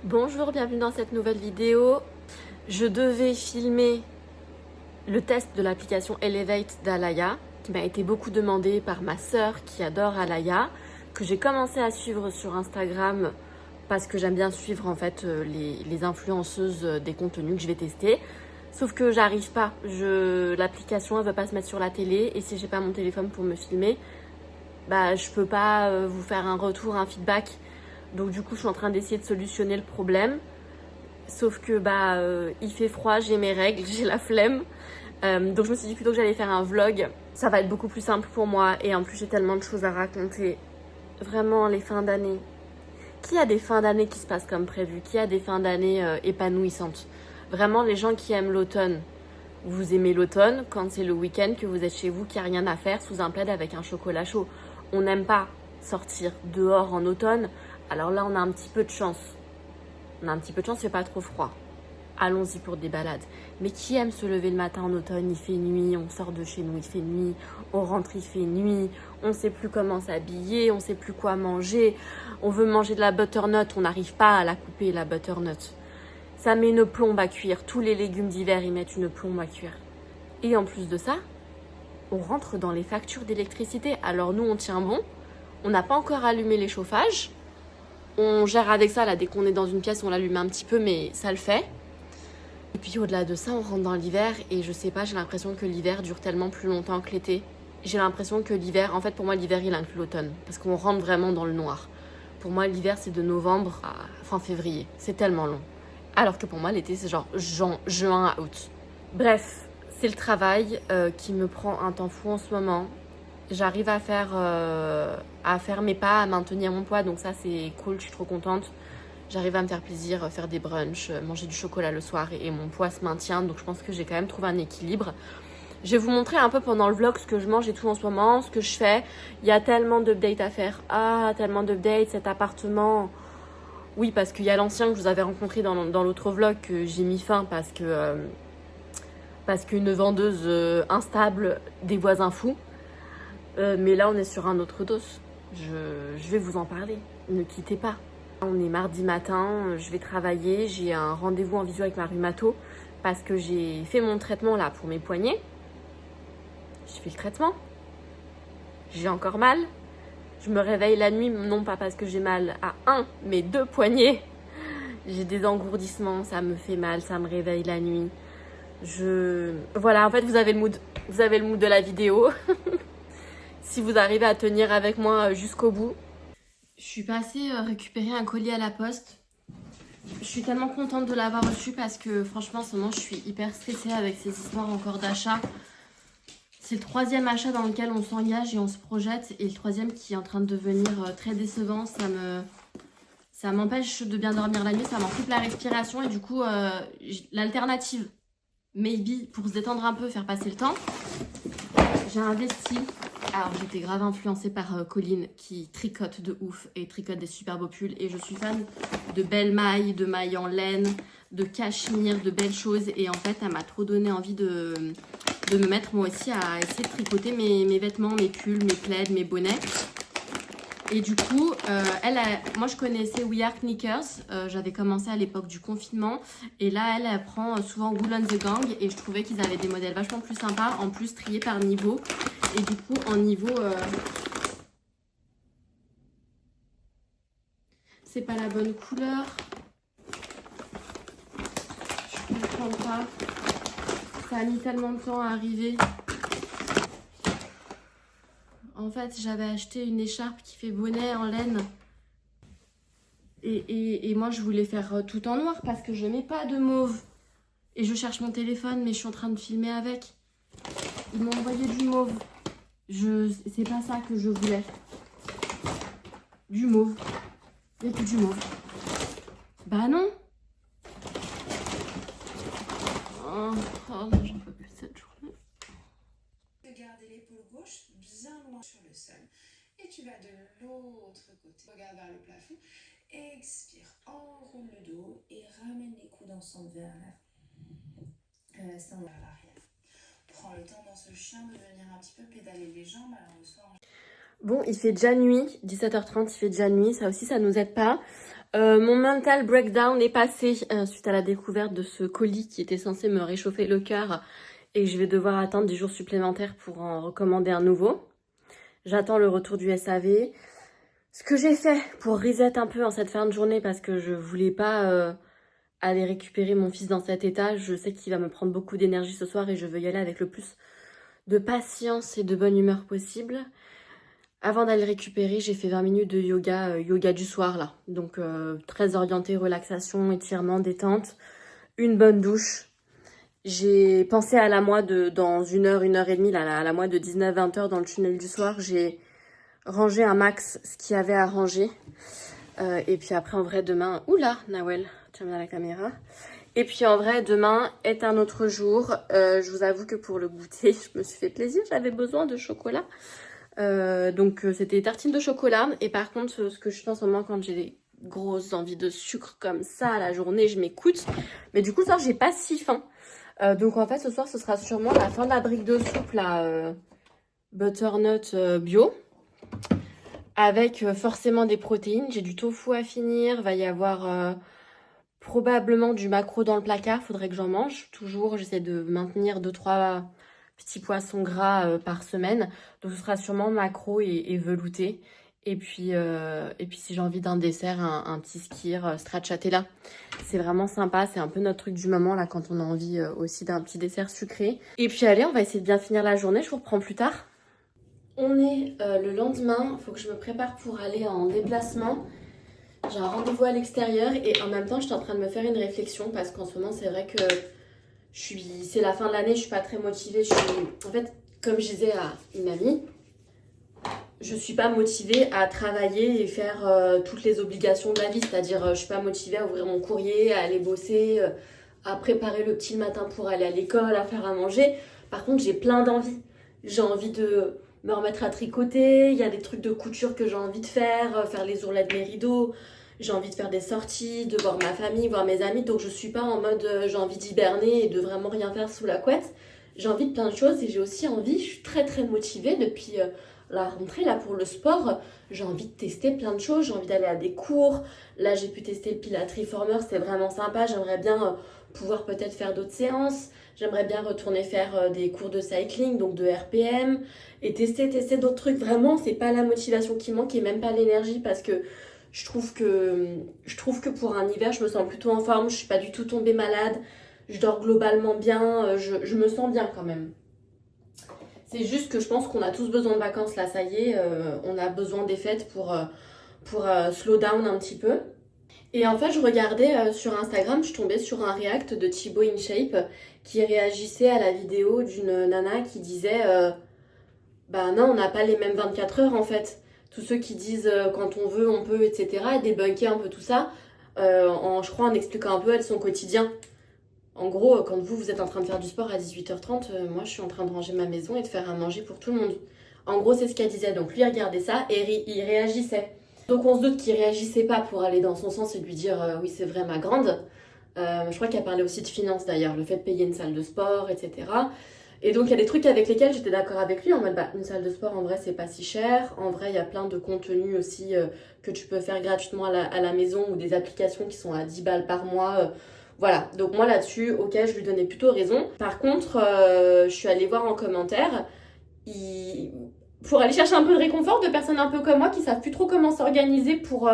Bonjour, bienvenue dans cette nouvelle vidéo. Je devais filmer le test de l'application Elevate d'Alaya, qui m'a été beaucoup demandé par ma sœur qui adore Alaya, que j'ai commencé à suivre sur Instagram parce que j'aime bien suivre en fait les influenceuses des contenus que je vais tester. Sauf que j'arrive pas, l'application elle veut pas se mettre sur la télé et si j'ai pas mon téléphone pour me filmer, bah je peux pas vous faire un retour, un feedback. Donc du coup je suis en train d'essayer de solutionner le problème. Sauf que il fait froid, j'ai mes règles, j'ai la flemme. Donc je me suis dit plutôt que j'allais faire un vlog. Ça va être beaucoup plus simple pour moi et en plus j'ai tellement de choses à raconter. Vraiment les fins d'année. Qui a des fins d'année qui se passent comme prévu? Qui a des fins d'année épanouissantes? Vraiment les gens qui aiment l'automne. Vous aimez l'automne quand c'est le week-end, que vous êtes chez vous, qu'il n'y a rien à faire sous un plaid avec un chocolat chaud. On n'aime pas sortir dehors en automne. Alors là on a un petit peu de chance. On a un petit peu de chance, il fait pas trop froid. Allons-y pour des balades. Mais qui aime se lever le matin en automne? Il fait nuit, on sort de chez nous, il fait nuit, on rentre, il fait nuit, on sait plus comment s'habiller, on sait plus quoi manger, on veut manger de la butternut, on n'arrive pas à la couper, la butternut. Ça met une plombe à cuire, tous les légumes d'hiver, ils mettent une plombe à cuire. Et en plus de ça, on rentre dans les factures d'électricité. Alors nous, on tient bon, on n'a pas encore allumé les chauffages, on gère avec ça, là, dès qu'on est dans une pièce, on l'allume un petit peu, mais ça le fait. Et puis au-delà de ça, on rentre dans l'hiver et je sais pas, j'ai l'impression que l'hiver dure tellement plus longtemps que l'été. J'ai l'impression que l'hiver, en fait pour moi l'hiver il inclut l'automne parce qu'on rentre vraiment dans le noir. Pour moi l'hiver c'est de novembre à fin février, c'est tellement long. Alors que pour moi l'été c'est genre juin à août. Bref, c'est le travail qui me prend un temps fou en ce moment. J'arrive à faire mes pas, à maintenir mon poids donc ça c'est cool, je suis trop contente. J'arrive à me faire plaisir, faire des brunchs, manger du chocolat le soir et mon poids se maintient. Donc je pense que j'ai quand même trouvé un équilibre. Je vais vous montrer un peu pendant le vlog ce que je mange et tout en ce moment, ce que je fais. Il y a tellement d'updates à faire. Ah, tellement d'updates, cet appartement. Oui, parce qu'il y a l'ancien que je vous avais rencontré dans l'autre vlog que j'ai mis fin parce qu'une vendeuse instable, des voisins fous. Mais là, on est sur un autre dos. Je vais vous en parler. Ne quittez pas. On est mardi matin, je vais travailler, j'ai un rendez-vous en visio avec ma rhumato parce que j'ai fait mon traitement là pour mes poignets. J'ai fait le traitement, j'ai encore mal. Je me réveille la nuit, non pas parce que j'ai mal à un, mais deux poignets. J'ai des engourdissements, ça me fait mal, ça me réveille la nuit. Voilà, en fait vous avez le mood. Vous avez le mood de la vidéo. Si vous arrivez à tenir avec moi jusqu'au bout. Je suis passée récupérer un colis à la poste. Je suis tellement contente de l'avoir reçu parce que franchement en ce moment je suis hyper stressée avec ces histoires encore d'achat. C'est le troisième achat dans lequel on s'engage et on se projette et le troisième qui est en train de devenir très décevant. Ça m'empêche de bien dormir la nuit, ça m'en coupe la respiration et du coup l'alternative, maybe pour se détendre un peu, faire passer le temps, j'ai investi. Alors j'étais grave influencée par Colline qui tricote de ouf et tricote des super beaux pulls et je suis fan de belles mailles, de mailles en laine, de cachemire, de belles choses et en fait elle m'a trop donné envie de me mettre moi aussi à essayer de tricoter mes vêtements, mes pulls, mes plaids, mes bonnets. Et du coup, moi je connaissais We Are Knickers, j'avais commencé à l'époque du confinement et là elle prend souvent Wool on the Gang et je trouvais qu'ils avaient des modèles vachement plus sympas, en plus triés par niveau. Et du coup en niveau, c'est pas la bonne couleur, je comprends pas, ça a mis tellement de temps à arriver. En fait, j'avais acheté une écharpe qui fait bonnet en laine. Et moi, je voulais faire tout en noir parce que je mets pas de mauve. Et je cherche mon téléphone, mais je suis en train de filmer avec. Ils m'ont envoyé du mauve. C'est pas ça que je voulais. Du mauve. Il n'y a que du mauve. Bah non. Oh, j'en peux plus de cette journée. Garder l'épaule gauche bien loin sur le sol. Et tu vas de l'autre côté. Regarde vers le plafond. Expire. Enroule le dos et ramène les coudes ensemble vers l'avant. Reste vers l'arrière. Prends le temps dans ce chien de venir un petit peu pédaler les jambes. Alors le soir. Bon, il fait déjà nuit, 17h30, il fait déjà nuit, ça aussi ça nous aide pas. Mon mental breakdown est passé suite à la découverte de ce colis qui était censé me réchauffer le cœur et je vais devoir attendre 10 jours supplémentaires pour en recommander un nouveau. J'attends le retour du SAV. Ce que j'ai fait pour reset un peu en cette fin de journée parce que je voulais pas aller récupérer mon fils dans cet état. Je sais qu'il va me prendre beaucoup d'énergie ce soir et je veux y aller avec le plus de patience et de bonne humeur possible. Avant d'aller récupérer, j'ai fait 20 minutes de yoga, yoga du soir là. Donc très orienté relaxation, étirement, détente. Une bonne douche. J'ai pensé à la moi de dans une heure et demie, là, à la moi de 19-20 heures dans le tunnel du soir. J'ai rangé un max ce qu'il y avait à ranger. Et puis après en vrai demain... Oula, Nawel, tu as la caméra. Et puis en vrai, demain est un autre jour. Je vous avoue que pour le goûter, je me suis fait plaisir. J'avais besoin de chocolat. Donc c'était tartines de chocolat. Et par contre, ce que je fais en ce moment quand j'ai des grosses envies de sucre comme ça à la journée, je m'écoute. Mais du coup, ce soir, j'ai pas si faim. Donc en fait, ce soir, ce sera sûrement la fin de la brique de soupe, la butternut bio. Avec forcément des protéines. J'ai du tofu à finir. Va y avoir probablement du maquereau dans le placard. Faudrait que j'en mange. Toujours, j'essaie de maintenir 2-3 petits poissons gras par semaine. Donc ce sera sûrement maquereau et velouté. Et puis si j'ai envie d'un dessert, un petit skyr stracciatella. C'est vraiment sympa. C'est un peu notre truc du moment là quand on a envie aussi d'un petit dessert sucré. Et puis allez, on va essayer de bien finir la journée. Je vous reprends plus tard. On est le lendemain, il faut que je me prépare pour aller en déplacement. J'ai un rendez-vous à l'extérieur et en même temps, je suis en train de me faire une réflexion parce qu'en ce moment, c'est vrai que c'est la fin de l'année, je suis pas très motivée. En fait, comme je disais à une amie, je suis pas motivée à travailler et faire toutes les obligations de la vie. C'est-à-dire, je suis pas motivée à ouvrir mon courrier, à aller bosser, à préparer le petit matin pour aller à l'école, à faire à manger. Par contre, j'ai plein d'envies. J'ai envie de me remettre à tricoter, il y a des trucs de couture que j'ai envie de faire les ourlets de mes rideaux, j'ai envie de faire des sorties, de voir ma famille, voir mes amis, donc je suis pas en mode j'ai envie d'hiberner et de vraiment rien faire sous la couette. J'ai envie de plein de choses et j'ai aussi envie, je suis très très motivée depuis la rentrée là pour le sport, j'ai envie de tester plein de choses, j'ai envie d'aller à des cours, là j'ai pu tester le Pilates Reformer, c'est vraiment sympa, j'aimerais bien pouvoir peut-être faire d'autres séances. J'aimerais bien retourner faire des cours de cycling, donc de RPM, et tester d'autres trucs. Vraiment, c'est pas la motivation qui manque et même pas l'énergie parce que je trouve que pour un hiver, je me sens plutôt en forme, je suis pas du tout tombée malade, je dors globalement bien, je me sens bien quand même. C'est juste que je pense qu'on a tous besoin de vacances là, ça y est, on a besoin des fêtes pour slow down un petit peu. Et en fait, je regardais sur Instagram, je tombais sur un react de Thibaut InShape qui réagissait à la vidéo d'une nana qui disait bah non, on n'a pas les mêmes 24 heures en fait. Tous ceux qui disent quand on veut, on peut, etc. et débunker un peu tout ça, je crois en expliquant un peu son quotidien. En gros, quand vous êtes en train de faire du sport à 18h30, moi je suis en train de ranger ma maison et de faire à manger pour tout le monde. En gros, c'est ce qu'elle disait. Donc lui, il regardait ça et il réagissait. Donc on se doute qu'il réagissait pas pour aller dans son sens et lui dire oui c'est vrai ma grande. Je crois qu'elle parlait aussi de finances d'ailleurs, le fait de payer une salle de sport, etc. Et donc il y a des trucs avec lesquels j'étais d'accord avec lui en mode bah une salle de sport en vrai c'est pas si cher. En vrai il y a plein de contenus aussi que tu peux faire gratuitement à la maison ou des applications qui sont à 10 balles par mois. Voilà, donc moi là-dessus, ok, je lui donnais plutôt raison. Par contre, je suis allée voir en commentaire, pour aller chercher un peu de réconfort de personnes un peu comme moi qui savent plus trop comment s'organiser pour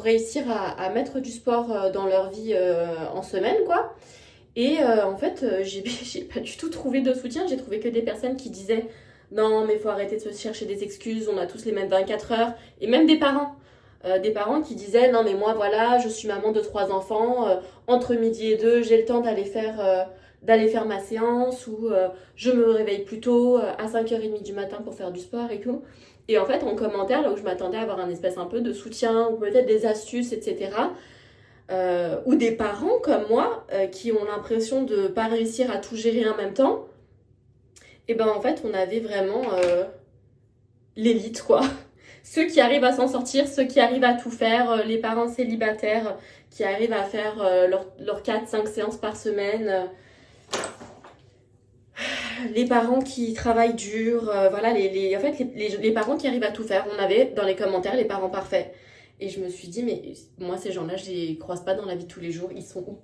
réussir à mettre du sport dans leur vie en semaine, quoi. Et en fait, j'ai pas du tout trouvé de soutien. J'ai trouvé que des personnes qui disaient non, mais faut arrêter de se chercher des excuses, on a tous les mêmes 24 heures. Et même des parents. Des parents qui disaient non, mais moi, voilà, je suis maman de 3 enfants. Entre midi et 2, j'ai le temps d'aller faire ma séance ou je me réveille plus tôt à 5h30 du matin pour faire du sport et tout. Et en fait, en commentaire, là où je m'attendais à avoir un espèce un peu de soutien ou peut-être des astuces, etc., ou des parents comme moi qui ont l'impression de pas réussir à tout gérer en même temps, et ben en fait, on avait vraiment l'élite, quoi. Ceux qui arrivent à s'en sortir, ceux qui arrivent à tout faire, les parents célibataires qui arrivent à faire leurs 4-5 séances par semaine. les parents qui travaillent dur, voilà, en fait, les parents qui arrivent à tout faire. On avait dans les commentaires les parents parfaits. Et je me suis dit, mais moi, ces gens-là, je les croise pas dans la vie de tous les jours. Ils sont où?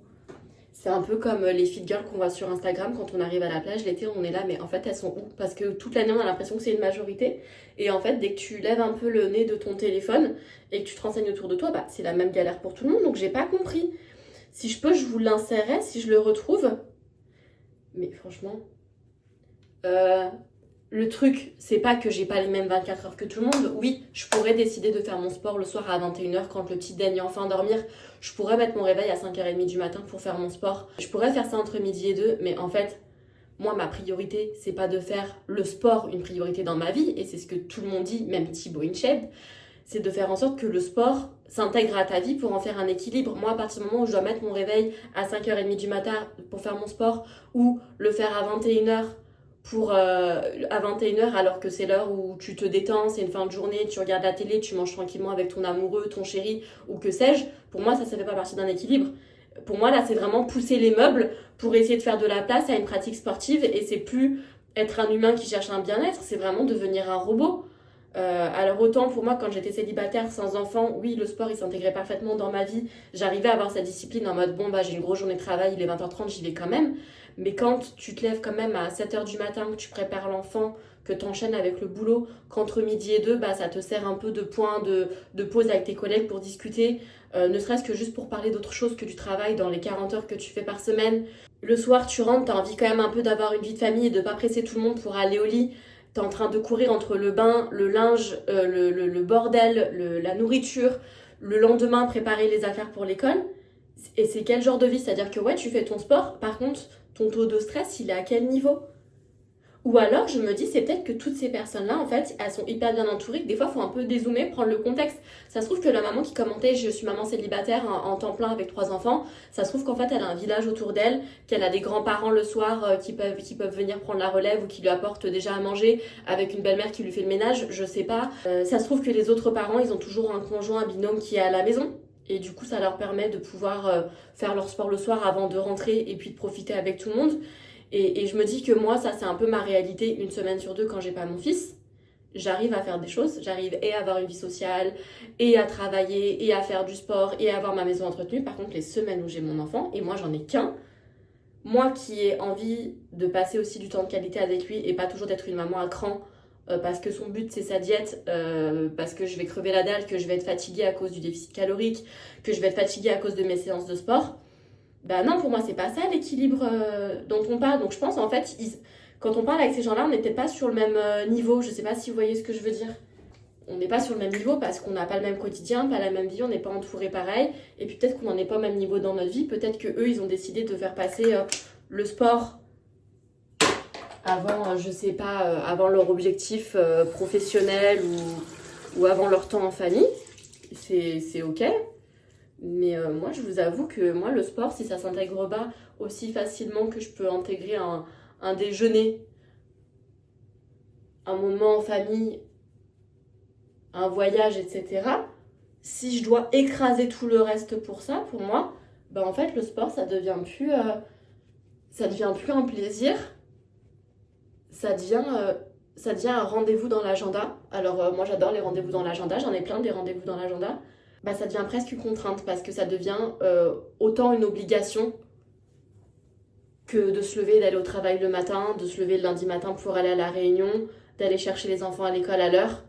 C'est un peu comme les fit girls qu'on voit sur Instagram quand on arrive à la plage l'été, on est là, mais en fait, elles sont où? Parce que toute l'année, on a l'impression que c'est une majorité. Et en fait, dès que tu lèves un peu le nez de ton téléphone et que tu te renseignes autour de toi, bah, c'est la même galère pour tout le monde. Donc, j'ai pas compris. Si je peux, je vous l'insérerai si je le retrouve. Mais franchement, euh, le truc, c'est pas que j'ai pas les mêmes 24 heures que tout le monde. Oui, je pourrais décider de faire mon sport le soir à 21h quand le petit daigne enfin dormir. Je pourrais mettre mon réveil à 5h30 du matin pour faire mon sport. Je pourrais faire ça entre midi et 2, mais en fait, moi, ma priorité, c'est pas de faire le sport une priorité dans ma vie, et c'est ce que tout le monde dit, même Thibaut InShape, c'est de faire en sorte que le sport s'intègre à ta vie pour en faire un équilibre. Moi, à partir du moment où je dois mettre mon réveil à 5h30 du matin pour faire mon sport, ou le faire à 21h à 21h alors que c'est l'heure où tu te détends, c'est une fin de journée, tu regardes la télé, tu manges tranquillement avec ton amoureux, ton chéri ou que sais-je, pour moi ça fait pas partie d'un équilibre. Pour moi là c'est vraiment pousser les meubles pour essayer de faire de la place à une pratique sportive et c'est plus être un humain qui cherche un bien-être, c'est vraiment devenir un robot. Alors autant pour moi quand j'étais célibataire sans enfant, oui le sport il s'intégrait parfaitement dans ma vie, j'arrivais à avoir sa discipline en mode bon bah j'ai une grosse journée de travail, il est 20h30, j'y vais quand même, mais quand tu te lèves quand même à 7h du matin, que tu prépares l'enfant, que tu enchaînes avec le boulot, qu'entre midi et 2 bah ça te sert un peu de point de pause avec tes collègues pour discuter, ne serait-ce que juste pour parler d'autre chose que du travail dans les 40 heures que tu fais par semaine. Le soir tu rentres, t'as envie quand même un peu d'avoir une vie de famille et de pas presser tout le monde pour aller au lit. T'es en train de courir entre le bain, le linge, le bordel, la nourriture, le lendemain préparer les affaires pour l'école. Et c'est quel genre de vie? C'est-à-dire que ouais, tu fais ton sport, par contre, ton taux de stress, il est à quel niveau? Ou alors, je me dis, c'est peut-être que toutes ces personnes-là, en fait, elles sont hyper bien entourées, que des fois, il faut un peu dézoomer, prendre le contexte. Ça se trouve que la maman qui commentait, je suis maman célibataire en temps plein avec 3 enfants, ça se trouve qu'en fait, elle a un village autour d'elle, qu'elle a des grands-parents le soir qui peuvent venir prendre la relève ou qui lui apportent déjà à manger, avec une belle-mère qui lui fait le ménage, je sais pas. Ça se trouve que les autres parents, ils ont toujours un conjoint, un binôme qui est à la maison. Et du coup, ça leur permet de pouvoir faire leur sport le soir avant de rentrer et puis de profiter avec tout le monde. Et je me dis que moi, ça, c'est un peu ma réalité une semaine sur deux quand j'ai pas mon fils. J'arrive à faire des choses, j'arrive et à avoir une vie sociale, et à travailler, et à faire du sport, et à avoir ma maison entretenue. Par contre, les semaines où j'ai mon enfant, et moi j'en ai qu'un, moi qui ai envie de passer aussi du temps de qualité avec lui, et pas toujours d'être une maman à cran, parce que son but c'est sa diète, parce que je vais crever la dalle, que je vais être fatiguée à cause du déficit calorique, que je vais être fatiguée à cause de mes séances de sport. Bah non, pour moi, c'est pas ça l'équilibre dont on parle. Donc je pense en fait, quand on parle avec ces gens-là, on n'est peut-être pas sur le même niveau. Je sais pas si vous voyez ce que je veux dire. On n'est pas sur le même niveau parce qu'on n'a pas le même quotidien, pas la même vie, on n'est pas entouré pareil. Et puis peut-être qu'on n'en est pas au même niveau dans notre vie. Peut-être que eux, ils ont décidé de faire passer le sport avant, je sais pas, avant leur objectif professionnel ou avant leur temps en famille. C'est ok. Mais moi, je vous avoue que moi, le sport, si ça s'intègre pas aussi facilement que je peux intégrer un déjeuner, un moment en famille, un voyage, etc., si je dois écraser tout le reste pour ça, pour moi, bah en fait, le sport, ça devient plus un plaisir, ça devient un rendez-vous dans l'agenda. Alors, moi, j'adore les rendez-vous dans l'agenda, j'en ai plein des rendez-vous dans l'agenda. Bah, ça devient presque une contrainte parce que ça devient autant une obligation que de se lever et d'aller au travail le matin, de se lever le lundi matin pour aller à la réunion, d'aller chercher les enfants à l'école à l'heure.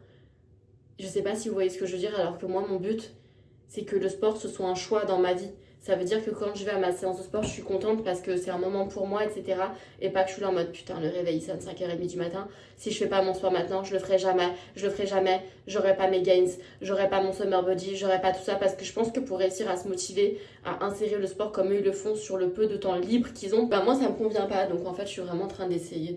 Je sais pas si vous voyez ce que je veux dire, alors que moi, mon but, c'est que le sport, ce soit un choix dans ma vie. Ça veut dire que quand je vais à ma séance de sport, je suis contente parce que c'est un moment pour moi, etc. Et pas que je suis là en mode putain, le réveil sonne 5h30 du matin. Si je fais pas mon sport maintenant, je le ferai jamais, j'aurai pas mes gains, j'aurai pas mon summer body, j'aurai pas tout ça parce que je pense que pour réussir à se motiver, à insérer le sport comme eux ils le font sur le peu de temps libre qu'ils ont, bah moi ça me convient pas. Donc en fait, je suis vraiment en train d'essayer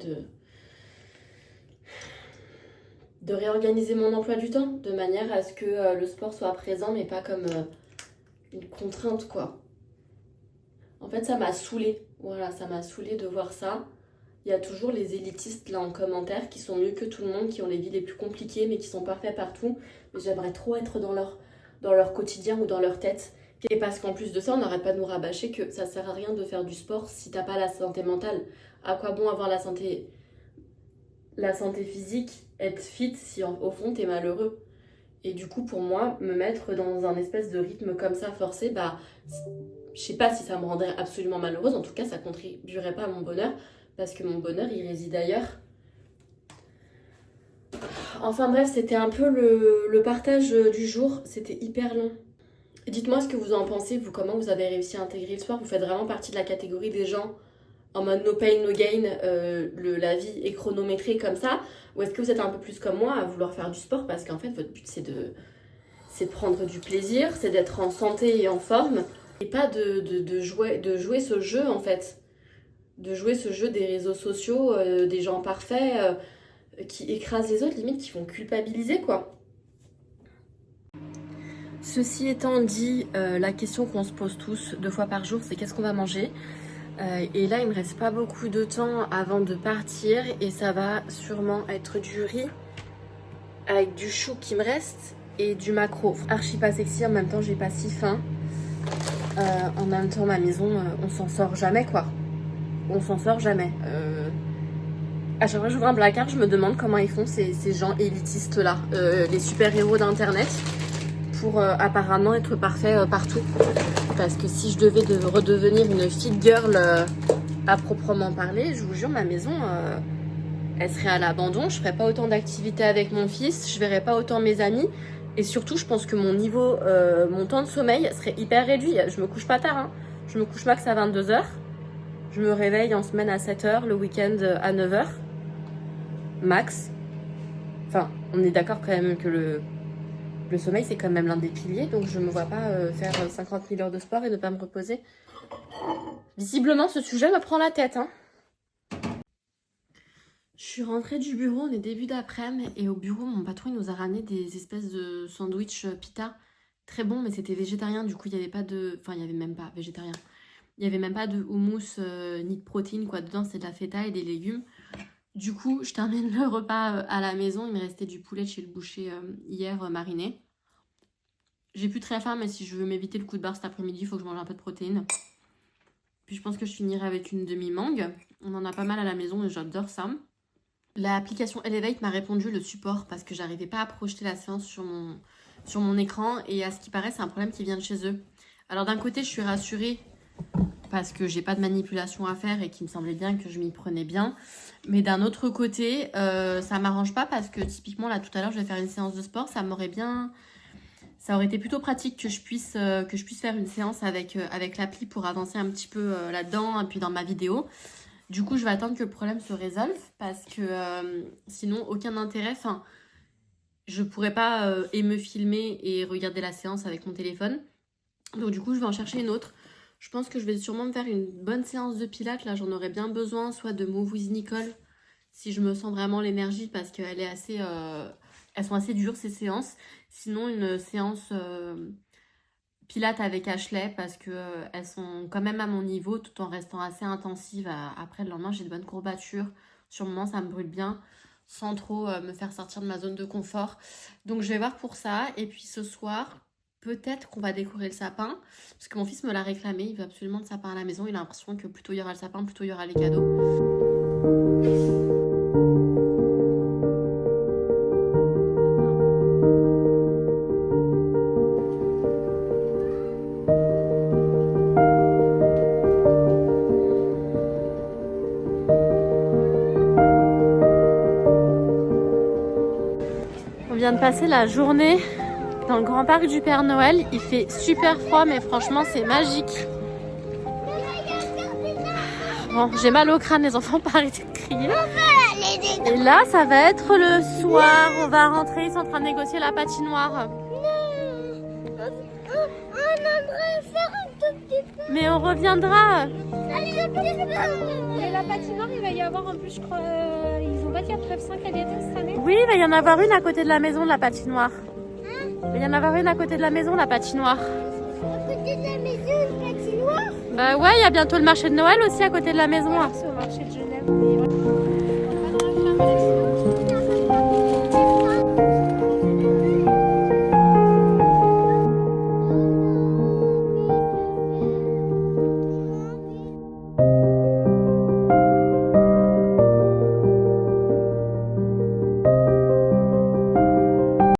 de réorganiser mon emploi du temps de manière à ce que le sport soit présent mais pas comme une contrainte quoi. En fait ça m'a saoulée, voilà, ça m'a saoulée de voir ça. Il y a toujours les élitistes là en commentaire qui sont mieux que tout le monde, qui ont les vies les plus compliquées mais qui sont parfaits partout. Mais j'aimerais trop être dans leur quotidien ou dans leur tête. Et parce qu'en plus de ça, on n'arrête pas de nous rabâcher que ça sert à rien de faire du sport si t'as pas la santé mentale. À quoi bon avoir la santé la santé physique, être fit si au fond t'es malheureux. Et du coup, pour moi, me mettre dans un espèce de rythme comme ça forcé, bah, je sais pas si ça me rendrait absolument malheureuse. En tout cas, ça contribuerait pas à mon bonheur parce que mon bonheur, il réside ailleurs. Enfin bref, c'était un peu le partage du jour. C'était hyper long. Dites-moi ce que vous en pensez, vous, comment vous avez réussi à intégrer le sport. Vous faites vraiment partie de la catégorie des gens en mode no pain, no gain, la vie est chronométrée comme ça. Ou est-ce que vous êtes un peu plus comme moi à vouloir faire du sport parce qu'en fait, votre but, c'est de prendre du plaisir, c'est d'être en santé et en forme. Et pas de jouer ce jeu, en fait. De jouer ce jeu des réseaux sociaux, des gens parfaits qui écrasent les autres, limite qui font culpabiliser, quoi. Ceci étant dit, la question qu'on se pose tous 2 fois par jour, c'est qu'est-ce qu'on va manger ? Et là, il me reste pas beaucoup de temps avant de partir et ça va sûrement être du riz avec du chou qui me reste et du maquereau. Archi pas sexy, en même temps, j'ai pas si faim. En même temps, ma maison, on s'en sort jamais, quoi. On s'en sort jamais. À chaque fois que j'ouvre un placard, je me demande comment ils font ces gens élitistes-là, les super-héros d'internet, pour apparemment être parfaits partout. Parce que si je devais redevenir une fit girl à proprement parler, je vous jure, ma maison, elle serait à l'abandon. Je ferais pas autant d'activités avec mon fils, je verrais pas autant mes amis. Et surtout, je pense que mon temps de sommeil serait hyper réduit. Je me couche pas tard, hein. Je me couche max à 22h. Je me réveille en semaine à 7h, le week-end à 9h. Max. Enfin, on est d'accord quand même que le sommeil, c'est quand même l'un des piliers. Donc, je me vois pas faire 50 000 heures de sport et ne pas me reposer. Visiblement, ce sujet me prend la tête, hein. Je suis rentrée du bureau, on est début d'après-midi. Et au bureau, mon patron, il nous a ramené des espèces de sandwich pita. Très bon, mais c'était végétarien. Du coup, il n'y avait pas de... Enfin, il n'y avait même pas végétarien. Il n'y avait même pas de houmous ni de protéines, quoi. Dedans, c'est de la feta et des légumes. Du coup, je termine le repas à la maison. Il me restait du poulet de chez le boucher hier mariné. J'ai plus très faim, mais si je veux m'éviter le coup de barre cet après-midi, il faut que je mange un peu de protéines. Puis je pense que je finirai avec une demi-mangue. On en a pas mal à la maison et j'adore ça. L'application Elevate m'a répondu le support parce que j'arrivais pas à projeter la séance sur mon écran. Et à ce qui paraît, c'est un problème qui vient de chez eux. Alors d'un côté, je suis rassurée parce que j'ai pas de manipulation à faire et qu'il me semblait bien que je m'y prenais bien. Mais d'un autre côté, ça m'arrange pas parce que typiquement là tout à l'heure je vais faire une séance de sport, ça aurait été plutôt pratique que je puisse faire une séance avec l'appli pour avancer un petit peu là-dedans et puis dans ma vidéo. Du coup, je vais attendre que le problème se résolve parce que sinon aucun intérêt. Enfin, je pourrais pas me filmer et regarder la séance avec mon téléphone. Donc du coup, je vais en chercher une autre. Je pense que je vais sûrement me faire une bonne séance de pilates. Là, j'en aurais bien besoin, soit de Move with Nicole, si je me sens vraiment l'énergie, parce qu'elle est assez, elles sont assez dures, ces séances. Sinon, une séance pilates avec Ashley, parce qu'elles sont quand même à mon niveau, tout en restant assez intensives. Après, le lendemain, j'ai de bonnes courbatures. Sur le moment, ça me brûle bien, sans trop me faire sortir de ma zone de confort. Donc, je vais voir pour ça. Et puis, ce soir... Peut-être qu'on va décorer le sapin, parce que mon fils me l'a réclamé, il veut absolument le sapin à la maison, il a l'impression que plus tôt il y aura le sapin, plus tôt il y aura les cadeaux. On vient de passer la journée dans le grand parc du Père Noël. Il fait super froid, mais franchement, c'est magique. Bon, j'ai mal au crâne, les enfants, pas arrêter de crier. Et là, ça va être le soir. On va rentrer, ils sont en train de négocier la patinoire. On aimerait faire un tout petit peu. Mais on reviendra. Et la patinoire, il va y avoir en plus, je crois, ils ont pas dit après 5 à l'été cette année. Oui, il va y en avoir une à côté de la maison, la patinoire. Il va y en avoir une à côté de la maison, la patinoire. À côté de la maison, une patinoire. Bah ouais, il y a bientôt le marché de Noël aussi à côté de la maison. C'est au marché de Genève. Mais ouais. On va dans la ferme, Alexis.